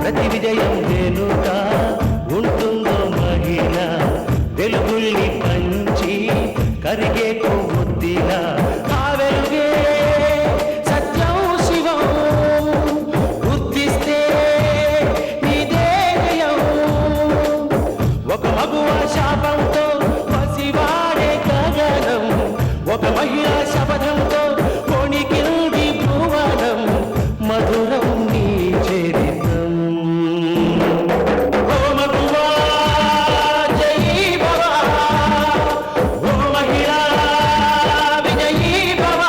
ప్రతి విజయం వెనుక ఉంటుందో మహిళ, వెలుగుల్ని పంచి కరిగే కొవ్వొత్తిలా. ఆ వెలుగే సత్యం శివం, గుర్తిస్తే నీదే జయం. ఒక మగువ శాపంతో పసివాడే గగనం, ఒక మహిళ శపథంతో కొణికింది భువనం. మధురం నీ చరితం. ఓ మగువా జయీ భవ, ఓ మహిళా విజయీ భవ.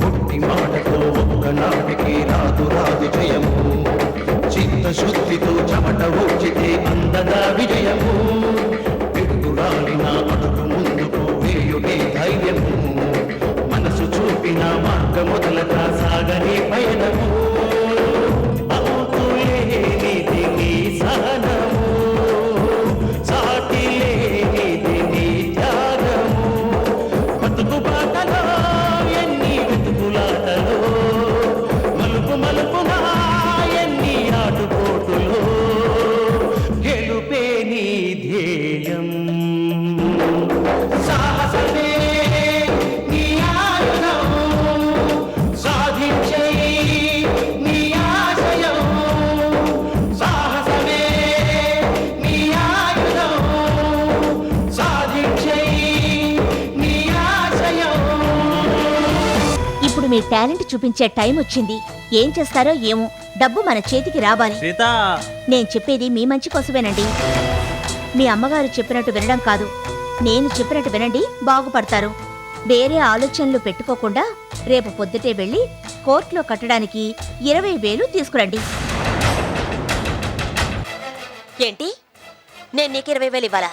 ఒట్టి మాటతో ఒక్కనాటికి రాదు రాదు జయము, చిత్తశుద్ధితో చెమట ఊచితే అందదా విజయము. పిడుగురాలిన అడుగు ముందుకు వేయునే ధైర్యము, మనసు చూపిన మార్గ మొదలక సాగని పయనము. అంతులేనిది నీ సహనము, సాటి లేనిది నీ త్యాగము. బతుకు బాటలో ఎన్ని వెతుకులాటలో, మలుపు మలుపున ఎన్ని ఆటుపోటులో, గెలుపే నీ ధ్యేయం. సాహసమే నీ ఆయుధం, సాధించే నీ ఆశయం. సాహసమే నీ ఆయుధం, సాధించే నీ ఆశయం. ఇప్పుడు మీ టాలెంట్ చూపించే టైం వచ్చింది. ఏం చేస్తారో ఏమో, డబ్బు మన చేతికి రావాలి. సీత, నేను చెప్పేది మీ మంచి కోసమేనండి. మీ అమ్మగారు చెప్పినట్టు వినడం కాదు, నేను చెప్పినట్టు వినండి, బాగుపడతారు. వేరే ఆలోచనలు పెట్టుకోకుండా రేపు పొద్దుటే వెళ్ళి కోర్టులో కట్టడానికి 20,000 తీసుకురండి. ఏంటి? నేను నీకు 20,000 ఇవ్వాలా?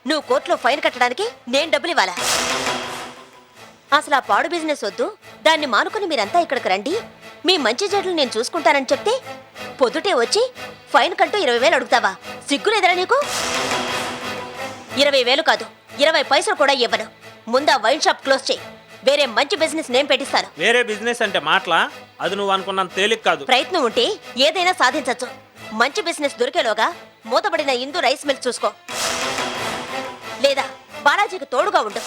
నువ్వు కోర్టులో ఫైన్ కట్టడానికి నేను డబ్బులు ఇవ్వాలా? అసలు ఆ పాడు బిజినెస్ వద్దు, దాన్ని మానుకుని మీరంతా ఇక్కడికి రండి, మీ మంచి చెడ్లు నేను చూసుకుంటానని చెప్తే పొద్దుటే వచ్చి ఫైన్ కంటూ 20,000 అడుగుతావా? సిగ్గులేదరా నీకు? 20,000 కాదు, 20 పైసలు కూడా ఇవ్వను. ముందు ఆ వైన్ షాప్ క్లోజ్ చేయి, వేరే మంచి బిజినెస్ నేను పెట్టిస్తాను. వేరే బిజినెస్ అంటే మాటలా? అది నువ్వు అనుకున్నంత తేలిక కాదు. ప్రయత్నం ఉంటే ఏదైనా సాధించచ్చు. మంచి బిజినెస్ దొరికేలోగా మూతపడిన ఇందు రైస్ మిల్క్ చూసుకో, లేదా బాలాజీకి తోడుగా ఉండు.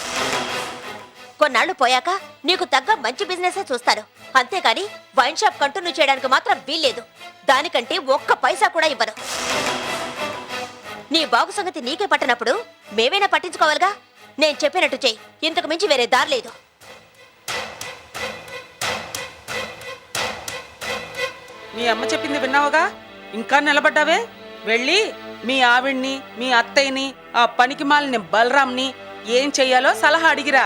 కొన్నాళ్లు పోయాక నీకు తగ్గ మంచి బిజినెస్ చూస్తాను, అంతేకాని వైన్ షాప్ కంటిన్యూ చేయడానికి మాత్రం వీల్లేదు. దానికంటే ఒక్క పైసా కూడా ఇవ్వను. నీ బాగు సంగతి నీకే పట్టినప్పుడు మేమైనా పట్టించుకోవాలిగా. నేను చెప్పినట్టు చెయ్యి, ఇంతకు మించి వేరే దారి లేదు. మీ అమ్మ చెప్పింది విన్నావుగా, ఇంకా నిలబడ్డావే? వెళ్ళి మీ ఆవిడ్ని, మీ అత్తయ్యని, ఆ పనికి మాలిన బలరాంని ఏం చెయ్యాలో సలహా అడిగిరా.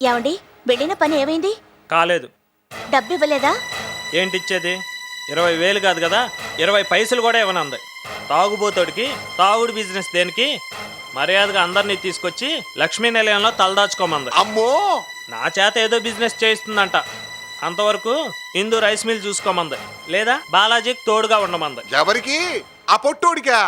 ఏమండి, వెళ్ళిన పని ఏమైంది? కాలేదు. డబ్బు ఇవ్వలేదా? ఏంటిచ్చేది? 20,000 కాదు కదా, 20 పైసలు కూడా ఇవ్వనంది. తాగుబోతోడికి తాగుడు బిజినెస్ దేనికి? మర్యాదగా అందరినీ తీసుకొచ్చి లక్ష్మీ నిలయంలో తలదాచుకోమంది. అమ్మో, నా చేత ఏదో బిజినెస్ చేయిస్తుందంట. అంతవరకు హిందూ రైస్ మిల్ చూసుకోమంది, లేదా బాలాజీకి తోడుగా ఉండమంది. ఎవరికి? ఆ పొట్టోడికా?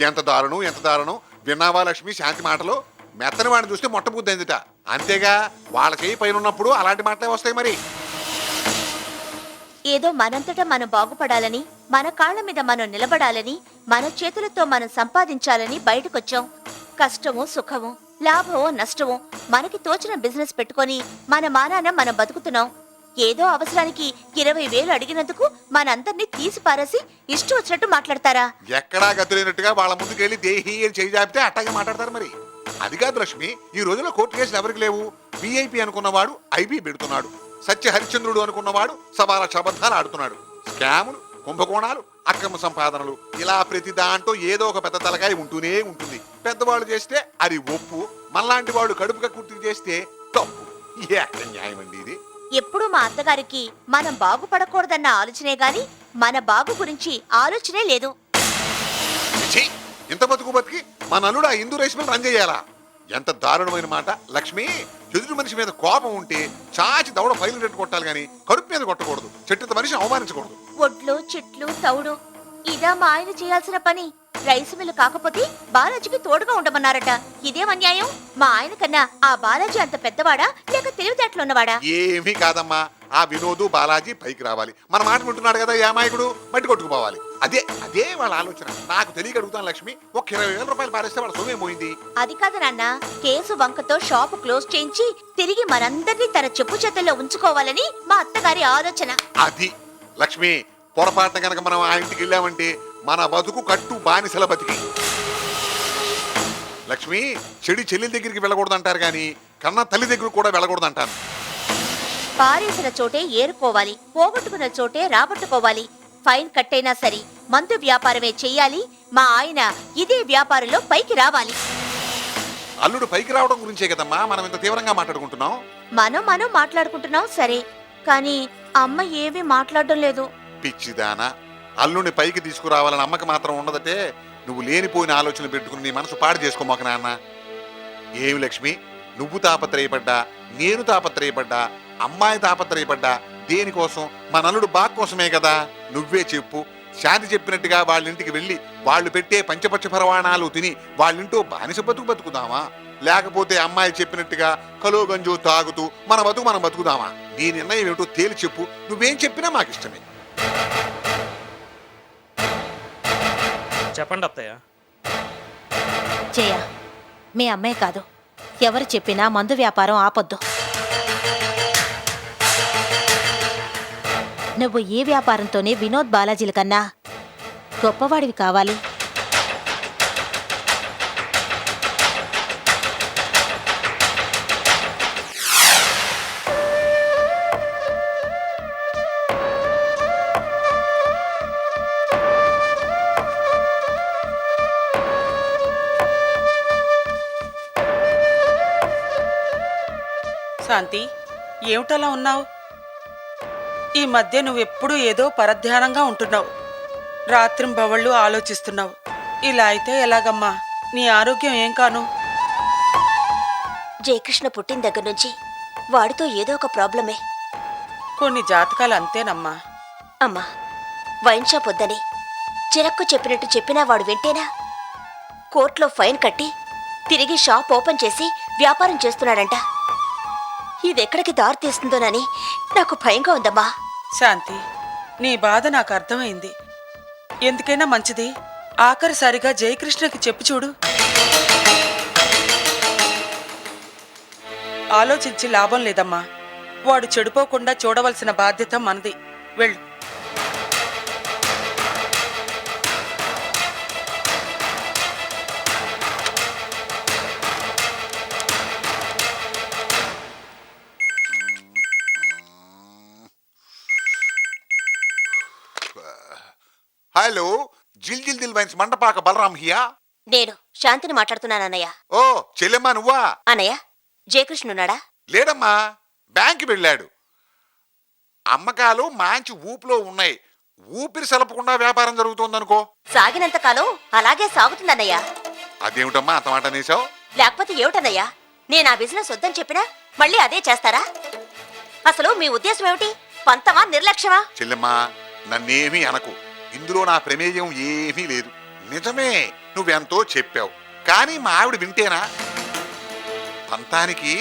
ఎంత దారుణం, ఎంత దారుణం. విన్నావా లక్ష్మి శాంతి మాటలు? మెత్తని వాడిని చూస్తే మొట్టబుద్ధి అయిందిట. అంతేగా, వాళ్ళ చేయి పైన ఉన్నప్పుడు అలాంటి మాటలే వస్తాయి మరి. ఏదో మనంతటా మనం బాగుపడాలని, మన కాళ్ళ మీద మనం నిలబడాలని, మన చేతులతో మనం సంపాదించాలని బయటకొచ్చాం. కష్టమో సుఖమో, లాభమో నష్టమో, మనకి తోచిన బిజినెస్ పెట్టుకొని మన మానాన మనం బతుకుతున్నాం. ఏదో అవసరానికి 20,000 అడిగినందుకు మనందరినీ తీసి పారేసి ఇష్టం వచ్చినట్టు మాట్లాడతారా? ఎక్కడా గతులేనట్టుగా వాళ్ళ ముందుకెళ్ళి దేహి అని చేయి జాపితే అట్టాగే మాట్లాడతారు మరి. అది కాదు లక్ష్మి, ఈ రోజుల్లో కోర్టు కేసులు ఎవరికి లేవు. విఐపి అనుకున్నవాడు ఐబీ పెడుతున్నాడు, సత్య హరిశ్చంద్రుడు అనుకున్నవాడు 1,00,000 అబద్ధాలు ఆడుతున్నాడు. స్కాములు, కుంభకోణాలు, అక్రమ సంపాదనలు, ఇలా ప్రతి దాంట్లో ఏదో ఒక పెద్ద తలకాయ ఉంటూనే ఉంటుంది. పెద్దవాళ్ళు చేస్తే అది ఒప్పు, మనలాంటి వాళ్ళు కడుపుగా కుర్తి చేస్తే తప్పు. ఎక్కడ న్యాయం అండి ఇది? ఎప్పుడూ మా అత్తగారికి మనం బాగుపడకూడదన్న ఆలోచనే గాని మన బాగు గురించి ఆలోచనే లేదు. ఛీ! ఇంత బతికి మన అల్లుడు ఆ హిందూ రైస్ మిల్ రన్ చేయాలా? ఎంత దారుణమైన మాట. లక్ష్మి, ఎదుటి మనిషి మీద కోపం ఉంటే చాచి దవడ ఫైలు రెట్టు కొట్టాలి గాని కడుపు మీద కొట్టకూడదు. చెట్టుత మనిషి అవమానించకూడదు. ఒడ్లు చెట్లు తౌడు ఇదా మా ఆయన చేయాల్సిన పని. రైసు మిల్లు కాకపోతే బాలాజీకి తోడుగా ఉండమన్నారట. ఇదేం అన్యాయం? మా ఆయన కన్నా ఆ బాలాజీ అంత పెద్దవాడా లేక తెలివితేటలున్నవాడా? ఏమీ కాదమ్మా, ఆ వినోదు బాలాజీ పైకి రావాలి. మన మాట వింటున్నాడు కదా ఈ అమాయకుడు, మట్టి కొట్టుకుపోవాలి. అదే అదే వాళ్ళ ఆలోచన. నాకు తెలియక అడుగుతాను లక్ష్మి, ఒక 20,000 రూపాయలు పారేస్తే వాళ్ళ సొమ్మే పోయింది. అది కాదు నాన్న, కేసు వంకతో షాపు క్లోజ్ చేయించి తిరిగి మనందరినీ తన చెప్పు చేతుల్లో ఉంచుకోవాలని మా అత్తగారి ఆలోచన. అది లక్ష్మి, పొరపాటున కనుక మనం ఆ ఇంటికి వెళ్ళామంటే మన బతుకు కట్టు బానిసల బతికి. లక్ష్మి, చెడి చెల్లి దగ్గరికి వెళ్ళకూడదు అంటారు కానీ కన్నా తల్లి దగ్గర కూడా వెళ్ళకూడదు అంటాను. పారేసిన చోటే ఏరుకోవాలి, పోగొట్టుకున్న చోటే రాబట్టుకోవాలి. ఫైన్ కట్టైనా సరే మందు వ్యాపారమే చెయ్యాలి. మా ఆయన ఇదే వ్యాపారంలో పైకి రావాలి. అల్లుడు పైకి రావడం గురించే కదమ్మా మనం ఇంత తీవ్రంగా మాట్లాడుకుంటున్నాం. మనం మాట్లాడుకుంటున్నాం సరే, కానీ అమ్మ ఏమీ మాట్లాడడం లేదు. పిచ్చిదానా, అల్లుడిని పైకి తీసుకురావాలని అమ్మకి మాత్రం ఉండదటే. నువ్వు లేనిపోయిన ఆలోచనలు పెట్టుకుని నీ మనసు పాడు చేసుకోమాక నాన్న. ఏమి లక్ష్మి, నువ్వు తాపత్రయపడ్డా, నేను తాపత్రయపడ్డా, అమ్మాయి తాపత్రయపడ్డా దేనికోసం? మన అల్లుడు బాగ్ కోసమే కదా. నువ్వే చెప్పు. శాంతి చెప్పినట్టుగా వాళ్ళ ఇంటికి వెళ్ళి వాళ్ళు పెట్టే పంచపక్ష పరవాణాలు తిని వాళ్ళింటో బానిస బతుకుదామా? లేకపోతే అమ్మాయి చెప్పినట్టుగా కలో గంజు తాగుతూ మన మనం బతుకుదామా? నీ నిర్ణయం ఏమిటో తేలి చెప్పు. నువ్వేం చెప్పినా మాకు ఇష్టమే. చెప్పండి అత్తయ్య. జయ, మీ అమ్మాయి కాదు, ఎవరు చెప్పినా మందు వ్యాపారం ఆపొద్దు. నువ్వు ఈ వ్యాపారంతోనే వినోద్ బాలాజీల కన్నా గొప్పవాడివి కావాలి. శాంతి, ఏమిటలా ఉన్నావు? ఈ మధ్య నువ్వెప్పుడూ ఏదో పరధ్యానంగా ఉంటున్నావు. రాత్రింబవళ్ళు ఆలోచిస్తున్నావు. ఇలా అయితే ఎలాగమ్మా? నీ ఆరోగ్యం ఏం కాను? జయకృష్ణ పుట్టిన దగ్గర నుంచి వాడితో ఏదో ఒక ప్రాబ్లమే. కొన్ని జాతకాలు అంతేనమ్మా. అమ్మా, వైన్ షాప్ వద్దని చిరక్కు చెప్పినట్టు చెప్పినా వాడు వింటేనా? కోర్టులో ఫైన్ కట్టి తిరిగి షాప్ ఓపెన్ చేసి వ్యాపారం చేస్తున్నాడంట. ఇదెక్కడికి దారి తీస్తుందోనని నాకు భయంగా ఉందమ్మా. శాంతి, నీ బాధ నాకు అర్థమైంది. ఎందుకైనా మంచిది ఆఖరిసారిగా జయకృష్ణకి చెప్పు చూడు. ఆలోచించి లాభం లేదమ్మా. వాడు చెడిపోకుండా చూడవలసిన బాధ్యత మనది. వెళ్ళు. హలో, జిల్ దిల్ వైన్స్ మండపాక బలరాం హియా. నేను శాంతిని మాట్లాడుతున్నానన్నయ్య. ఓ చెల్లెమ్మా, నువ్వా? అన్నయ్య, జయకృష్ణ ఉన్నాడా? లేడమ్మా, బ్యాంక్ వెళ్ళాడు. అమ్మకాలు మంచి ఊపులో ఉన్నాయి. ఊపిరి సలపకుండా వ్యాపారం జరుగుతోందనుకో. సాగినంత కాలం అలాగే సాగుతుందన్నయ్య. అదేమిటమ్మా అంత మాట అనేసావు? లేకపోతే ఏమిటన్నయ్యా? నేను ఆ బిజినెస్ వద్దని చెప్పినా మళ్ళీ అదే చేస్తారా? అసలు మీ ఉద్దేశం ఏమిటి? పంతమా, నిర్లక్ష్యమా? చెల్లెమ్మా, నన్నేమీ అనకు. ఇందులో నా ప్రమేయం ఏమీ లేదు. నిజమే, నువ్వెంతో చెప్పావు. కానీ మా ఆవిడ వింటేనా? పంతానికి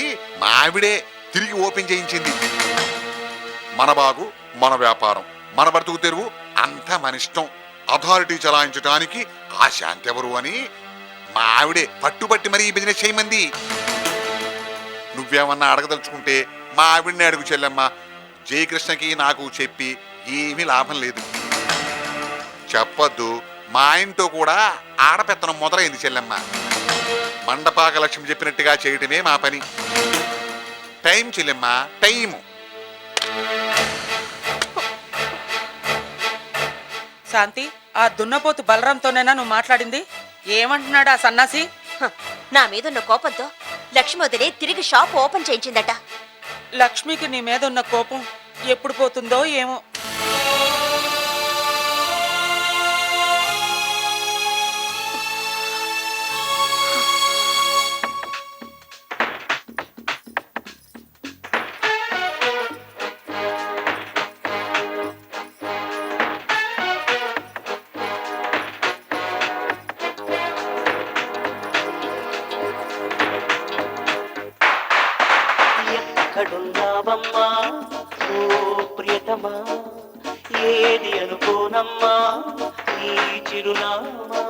మా ఆవిడే తిరిగి ఓపెన్ చేయించింది. మన బాగు, మన వ్యాపారం, మన బ్రతుకు తెరువు అంతా మన ఇష్టం. అథారిటీ చలాయించడానికి ఆ శాంతి ఎవరు అని మా ఆవిడే పట్టుబట్టి మరీ బిజినెస్ చేయమంది. నువ్వేమన్నా అడగదలుచుకుంటే మా ఆవిడని అడుగు చెల్లెమ్మా. జయకృష్ణకి నాకు చెప్పి ఏమీ లాభం లేదు. చెప్పొద్దు. మా ఇంట్లో కూడా ఆడపెత్తనం మొదలైంది చెల్లెమ్మ. మండపాక లక్ష్మి చెప్పినట్టుగా చేయటమే మా పని. టైం చెల్లెమ్మ, టైము. శాంతి, ఆ దున్నపోతు బలరాంతోనేనా నువ్వు మాట్లాడింది? ఏమంటున్నాడు ఆ సన్నాసి? హ, నా మీదున్న కోపంతో లక్ష్మోదిని తిరిగి షాప్ ఓపెన్ చేయించిందట. లక్ష్మికి నీ మీద ఉన్న కోపం ఎప్పుడు పోతుందో ఏమో. ఎక్కడున్నావమ్మా ఓ ప్రియతమా, ఏది అనుకోనమ్మా ఈ చిరునామా.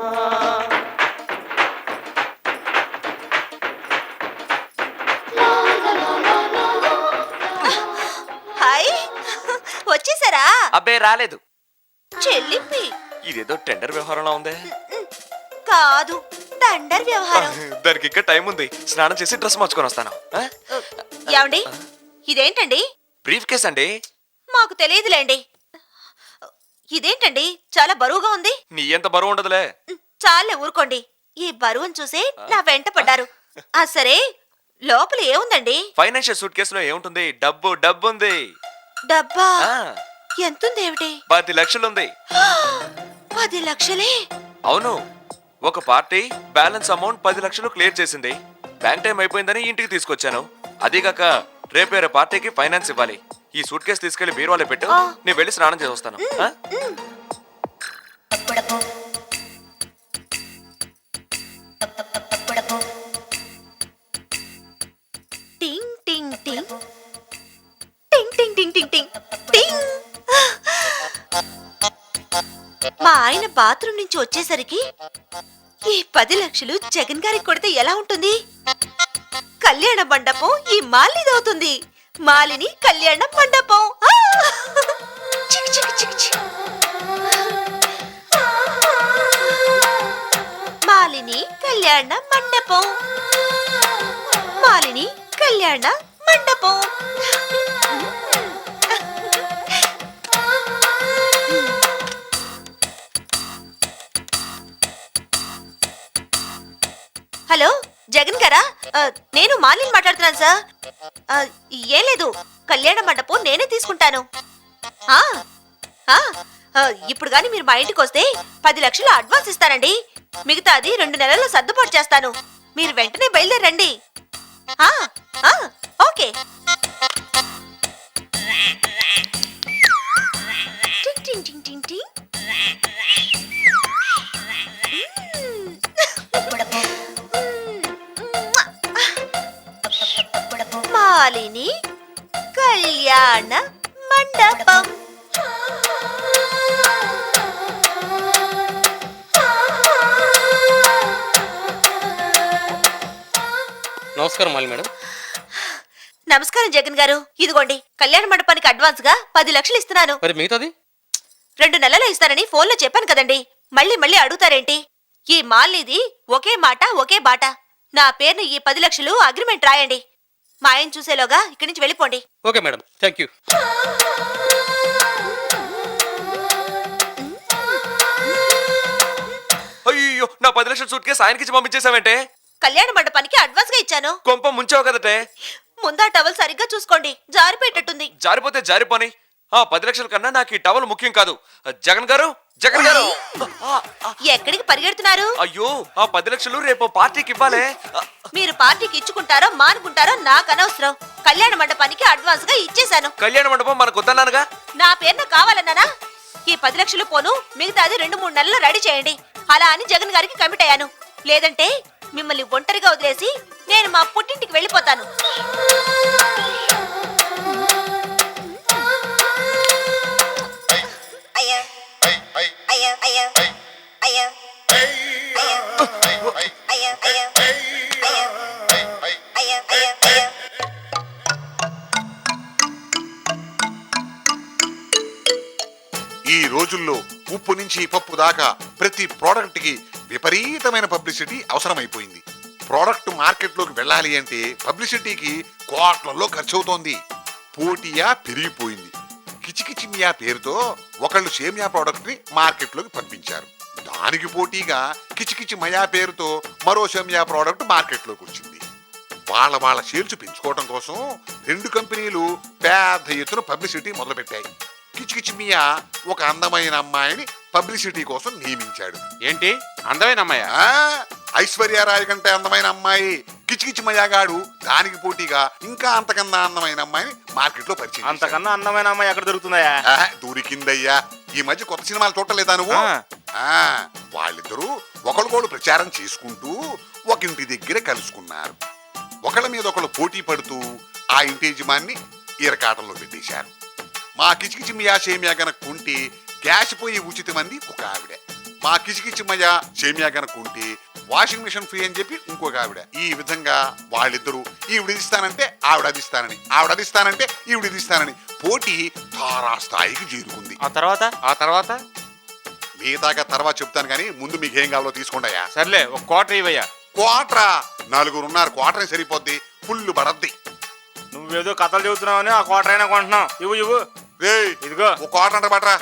హాయ్ వచ్చేసారా? అబ్బే రాలేదు. చెల్లింపి ఇదేదో టెండర్ వ్యవహారంలో ఉందే. కాదు, తండర్ వ్యవహారం. దానికి ఇంకా టైం ఉంది. స్నానం చేసి డ్రెస్ మార్చుకొని వస్తాను. ఏమండి, ఇదేంటండి? బ్రీఫ్ కేస్ అండి. మాకు తెలియదులేండి. ఇదేంటండి, చాలా బరువుగా ఉంది. నీ ఎంత బరువు ఉండదులే. చాలే ఊరుకోండి. ఈ బరువును చూసి నా వెంట పడ్డారు. సరే, లోపల ఏముందండి? ఫైనాన్షియల్ సూట్ కేసులో ఏముంటుంది? డబ్బు డబ్బు ఉంది. డబ్బా? ఆ, ఎంతుందేమిటి? 10 లక్షలు ఉంది. 10 లక్షలే? అవును, ఒక పార్టీ బ్యాలెన్స్ అమౌంట్ 10 లక్షలు క్లియర్ చేసింది. బ్యాంక్ టైం అయిపోయిందని ఇంటికి తీసుకొచ్చాను. అదీగాక రేపేరే పార్టీకి ఫైనాన్స్ ఇవ్వాలి. ఈ సూట్ కేసు తీసుకెళ్లి బీరువాలో పెట్టు. నేను వెళ్ళి స్నానం చేసి వస్తాను. టింగ్ టింగ్ టింగ్ టింగ్ టింగ్ టింగ్ టింగ్ టింగ్ టింగ్. మా ఆయన బాత్రూమ్ నుంచి వచ్చేసరికి ఈ 10 లక్షలు జగన్ గారికి కొడితే ఎలా ఉంటుంది? కళ్యాణ మండపం ఈ మాలిదవుతుంది. మాలిని కళ్యాణ మండపం. చిక్ చిక్ చిక్ చిక్. మాలిని కళ్యాణ మండపం. మాలిని కళ్యాణ మండపం. హలో, జగన్ గారా? నేను మాలిని మాట్లాడుతున్నాను సార్. ఏం లేదు, కళ్యాణ మండపం నేనే తీసుకుంటాను. ఇప్పుడు గాని మీరు మా ఇంటికి వస్తే 10 లక్షలు అడ్వాన్స్ ఇస్తానండి. మిగతాది 2 నెలల్లో సర్దుబాటు చేస్తాను. మీరు వెంటనే బయలుదేరండి. ఓకే. టింగ్ టింగ్ టింగ్ టింగ్ టింగ్. మాలిని కళ్యాణ మండపం. నమస్కారం మాలి మేడం. నమస్కారం జగన్ గారు. ఇదిగోండి, కళ్యాణ మండపానికి అడ్వాన్స్ గా 10 లక్షలు ఇస్తున్నాను. మరి మిగతాది 2 నెలలు ఇస్తానని ఫోన్లో చెప్పాను కదండి. మళ్ళీ మళ్ళీ అడుగుతారేంటి? ఈ మాలినిది ఒకే మాట ఒకే బాట. నా పేరుని ఈ 10 లక్షలు అగ్రిమెంట్ రాయండి. మా ఆయన చూసేలోగా ఇక్కడి నుంచి వెళ్ళిపోండి. Okay madam, thank you. అయ్యో, నా 10 లక్షల సూట్ కేసు ఆయనకిచ్చి పంపించేసావంటే? కళ్యాణ మండపానికి అడ్వాన్స్ గా ఇచ్చాను. కొంప ముంచావు కదటే. ముందా టవల్ సరిగ్గా చూసుకోండి, జారిపోయేటట్టుంది. జారిపోతే జారిపోని. 10 లక్షల కన్నా నాకు ఈ టవల్ ముఖ్యం కాదు. జగన్ గారు, జగన్ గారు. ఎక్కడికి పరిగెడుతున్నారు? అయ్యో, ఆ 10 లక్షలు రేపు పార్టీకి ఇవ్వాలే. మీరు పార్టీకి ఇచ్చుకుంటారో మానుకుంటారో నాకు అనవసరం. కళ్యాణ మండపానికి అడ్వాన్స్ గా ఇచ్చేశాను. కళ్యాణ మండపం మనకు వద్దన్నానుగా. నా పేరున కావాలన్నానా? ఈ 10 లక్షలు పోను, మిగతాది 2-3 నెలలు రెడీ చేయండి. అలా అని జగన్ గారికి కమిట్ అయ్యాను. లేదంటే మిమ్మల్ని ఒంటరిగా వదిలేసి నేను మా పుట్టింటికి వెళ్ళిపోతాను. ఈ రోజుల్లో ఉప్పు నుంచి పప్పు దాకా ప్రతి ప్రోడక్ట్ కి విపరీతమైన పబ్లిసిటీ అవసరమైపోయింది. ప్రోడక్ట్ మార్కెట్లోకి వెళ్ళాలి అంటే పబ్లిసిటీకి కోట్లలో ఖర్చు అవుతోంది. పోటీయా పెరిగిపోయింది. కిచికిచి మియా పేరుతో ఒకళ్ళు సేమియా ప్రోడక్ట్ ని మార్కెట్లోకి పంపించారు. దానికి పోటీగా కిచికిచి మయా పేరుతో మరో సేమియా ప్రోడక్ట్ మార్కెట్లోకి వచ్చింది. వాళ్ళ సేల్స్ పెంచుకోవడం కోసం రెండు కంపెనీలు పెద్ద ఎత్తున పబ్లిసిటీ మొదలుపెట్టాయి. కిచికిచి మియా ఒక అందమైన అమ్మాయిని పబ్లిసిటీ కోసం నియమించాడు. ఏంటి అందమైన అమ్మాయ? ఐశ్వర్యరాయ్ కంటే అందమైన అమ్మాయి. కిచికిచి మయాగాడు దానికి పోటీగా ఇంకా అంతకన్నా అందమైన అమ్మాయిని మార్కెట్ లో పరిచయం. అంతకన్నా అందమైన అమ్మాయి ఎక్కడ దొరుకుతుందయ్యా? దొరికిందయ్యా. ఈ మధ్య కొత్త సినిమాలు చూడలేదా నువ్వు? వాళ్ళిద్దరూ ఒకళ్ళకోళ్ళు ప్రచారం చేసుకుంటూ ఒక ఇంటి దగ్గర కలుసుకున్నారు. ఒకళ్ళ మీద ఒకళ్ళు పోటీ పడుతూ ఆ ఇంటి యజమాన్ని ఈరకాటంలో పెట్టేశారు. మా కిచికిచి మియా సేమియా గనక కొంటే గ్యాస్ పోయి ఉచితమంది ఒక ఆవిడ. మా కిచికిచి మయా సేమియా గనక కొంటే వాషింగ్ మిషన్ ఫ్రీ అని చెప్పి ఇంకొక ఆవిడ. ఈ విధంగా వాళ్ళిద్దరూ ఈవిడిస్తానంటే ఆవిడదిస్తానని, ఆవిడదిస్తానంటే ఈవిడిస్తానని పోటీ తారాస్థాయికి చేరుకుంది. ఆ తర్వాత మిగతాగా తర్వాత చెప్తాను కానీ ముందు మీకు ఏం కావాలో తీసుకోండియా. సర్లే, ఒక క్వార్టర్ ఇవ్వయ్యా. క్వార్టరా? నలుగురు ఉన్నారు, క్వార్టర్ సరిపోద్ది, ఫుల్ పడద్ది. నువ్వేదో కథలు చెబుతున్నావని ఆ క్వార్టర్ అయినా కొంటున్నావు. ఇవ్వు రే ఇదిగో ఒక క్వార్టర్ అంట పట్రా.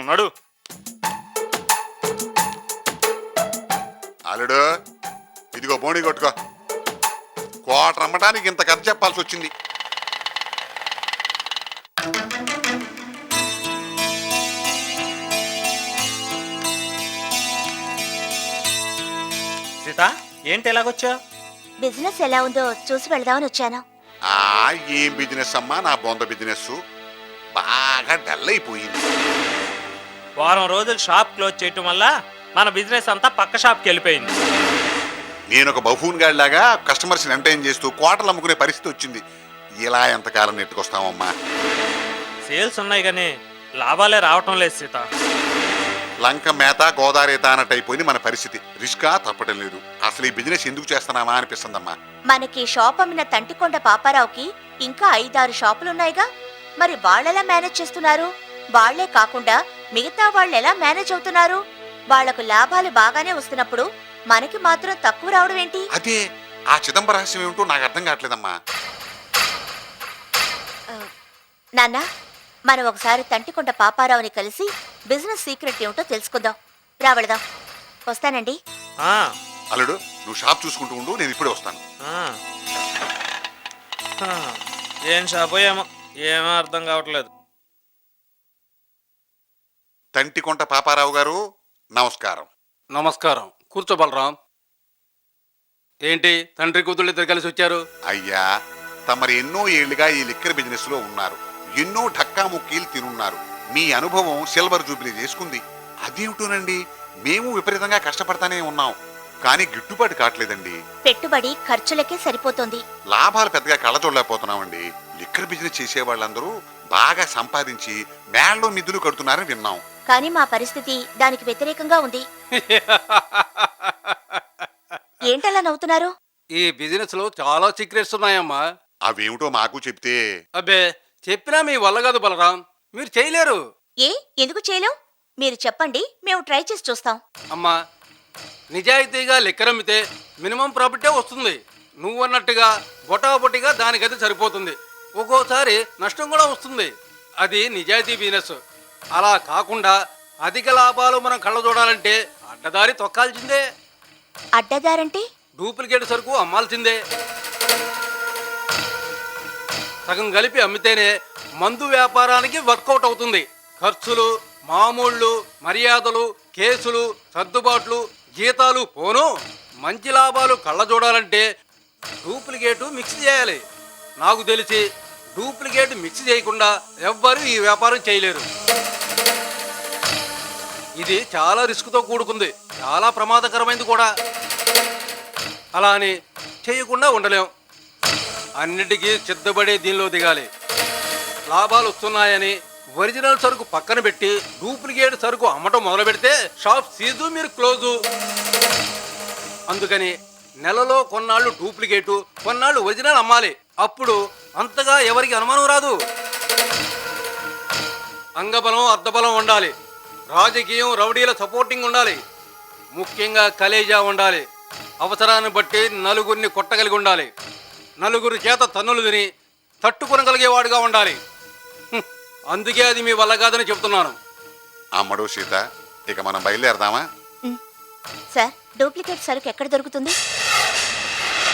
నడు. అల్లుడు ఇదిగో బోణి కొట్టుకో. క్వార్టర్ అమ్మటానికి ఇంత ఖర్చు చెప్పాల్సి వచ్చింది. సీత, ఏంటి ఎలాగొచ్చా? బిజినెస్ ఎలా ఉందో చూసి వెళదామని వచ్చాను. ఏం బిజినెస్ అమ్మా? నా బొంద బిజినెస్ బాగా డల్ అయిపోయింది. వారం రోజులు షాప్ క్లోజ్ చేయటం వల్ల మన బిజినెస్ అంతా పక్క షాప్కి వెళ్ళిపోయింది. నేను ఒక బఫూన్ గాడి లాగా కస్టమర్స్ ఎంటైన్ చేస్తూ క్వార్టర్లు అమ్ముకునే పరిస్థితి వచ్చింది. ఇలా ఎంతకాలం నెట్టుకొస్తామమ్మా? సేల్స్ ఉన్నాయి కానీ లాభాలే రావటం లేదు సీత. లంక మేత గోదారేత అన్నట్టు అయిపోయింది మన పరిస్థితి. రిస్కా తప్పటం లేదు. అసలు ఈ బిజినెస్ ఎందుకు చేస్తున్నామా అనిపిస్తుందమ్మా. మనకి షాప్ అమ్మిన తంటికొండ పాపారావుకి ఇంకా 5-6 షాపులున్నాయిగా. మరి వాళ్ళెలా మేనేజ్ చేస్తున్నారు? వాళ్లే కాకుండా మిగతా వాళ్ళు ఎలా మేనేజ్ అవుతున్నారు? వాళ్లకు లాభాలు బాగానే వస్తున్నప్పుడు మనకి మాత్రం తక్కువ రావడం ఏంటి? అదే ఆ చిదంబర రహస్యం ఏమిటో నాకు అర్థం కావట్లేదమ్మా. నాన్న, మనం ఒకసారి తంటికొండ పాపారావుని కలిసి బిజినెస్ సీక్రెట్ ఏమిటో తెలుసుకుందాం. రావడదాం. వస్తానండి. అల్లుడు నువ్వు షాప్ చూసుకుంటూ ఉండు, నేను ఇప్పుడే వస్తాను. ఏం షాపు ఏమో, ఏమో అర్థం కావట్లేదు. తంటికొంట పాపారావు గారు నమస్కారం. నమస్కారం. కూర్చో బలరాం. ఏంటి తండ్రి కూతుళ్ళు ఇద్దరు కలిసి వచ్చారు? అయ్యా, తమరు ఎన్నో ఏళ్లుగా ఈ లిక్కర్ బిజినెస్ లో ఉన్నారు. ఎన్నో ఢక్కా ముక్కీలు తినున్నారు. మీ అనుభవం సిల్వర్ జూబ్లీ చేసుకుంది. అదేమిటోనండి, మేము విపరీతంగా కష్టపడతానే ఉన్నాం, కానీ గిట్టుబాటు కావట్లేదండి. పెట్టుబడి ఖర్చులకే సరిపోతుంది. లాభాలు పెద్దగా కళ్ళచూడలేకపోతున్నామండి. లిక్కర్ బిజినెస్ చేసే వాళ్ళందరూ బాగా సంపాదించి మేళ్ళలో మిద్దులు కడుతున్నారని విన్నాం. కానీ మా పరిస్థితి దానికి వ్యతిరేకంగా ఉంది. ఏంటలా నవ్వుతున్నారు? ఈ బిజినెస్ లో చాలా సీక్రెట్స్ ఉన్నాయమ్మా. అవేమిటో మాకు చెప్తే. అబ్బే, చెప్పినా మీ వల్ల కాదు బలరాం, మీరు చేయలేరు. ఎందుకు చేయలేం? మీరు చెప్పండి, మేము ట్రై చేసి చూస్తాం. అమ్మా, నిజాయితీగా లెక్కరమ్మితే మినిమం ప్రాఫిటే వస్తుంది. నువ్వన్నట్టుగా బొటాబొటిగా దానికైతే సరిపోతుంది. ఒక్కోసారి నష్టం కూడా వస్తుంది. అది నిజాయితీ బిజినెస్. అలా కాకుండా అధిక లాభాలు మనం కళ్ళ చూడాలంటే అడ్డదారి తొక్కాల్సిందే. అడ్డదారంటే? డూప్లికేట్ సరుకు అమ్మాల్సిందే. సగం కలిపి అమ్మితేనే మందు వ్యాపారానికి వర్కౌట్ అవుతుంది. ఖర్చులు, మామూళ్ళు, మర్యాదలు, కేసులు, సర్దుబాట్లు, జీతాలు పోను మంచి లాభాలు కళ్ళ చూడాలంటే డూప్లికేటు మిక్స్ చేయాలి. నాకు తెలిసి డూప్లికేట్ మిక్స్ చేయకుండా ఎవ్వరూ ఈ వ్యాపారం చేయలేరు. ఇది చాలా రిస్క్తో కూడుకుంది, చాలా ప్రమాదకరమైనది కూడా. అలా అని చేయకుండా ఉండలేం. అన్నిటికీ సిద్ధపడే దీనిలో దిగాలి. లాభాలు వస్తున్నాయని ఒరిజినల్ సరుకు పక్కన పెట్టి డూప్లికేట్ సరుకు అమ్మటం మొదలు పెడితే షాప్ సీజు, మీరు క్లోజు. అందుకని నెలలో కొన్నాళ్ళు డూప్లికేటు, కొన్నాళ్ళు ఒరిజినల్ అమ్మాలి. అప్పుడు అంతగా ఎవరికి అనుమానం రాదు. అంగబలం, అర్ధబలం ఉండాలి. రాజకీయం, రౌడీల సపోర్టింగ్ ఉండాలి. ముఖ్యంగా కలేజా ఉండాలి. అవసరాన్ని బట్టి నలుగురిని కొట్టగలిగి ఉండాలి. నలుగురు చేత తన్నులు తిని తట్టుకొనగలిగేవాడుగా ఉండాలి. అందుకే అది మీ వల్ల కాదని చెప్తున్నాను. అమ్మడు సీత, ఇక మనం బయలుదేరదామా? సార్, డూప్లికేట్ సరుకు ఎక్కడ దొరుకుతుంది?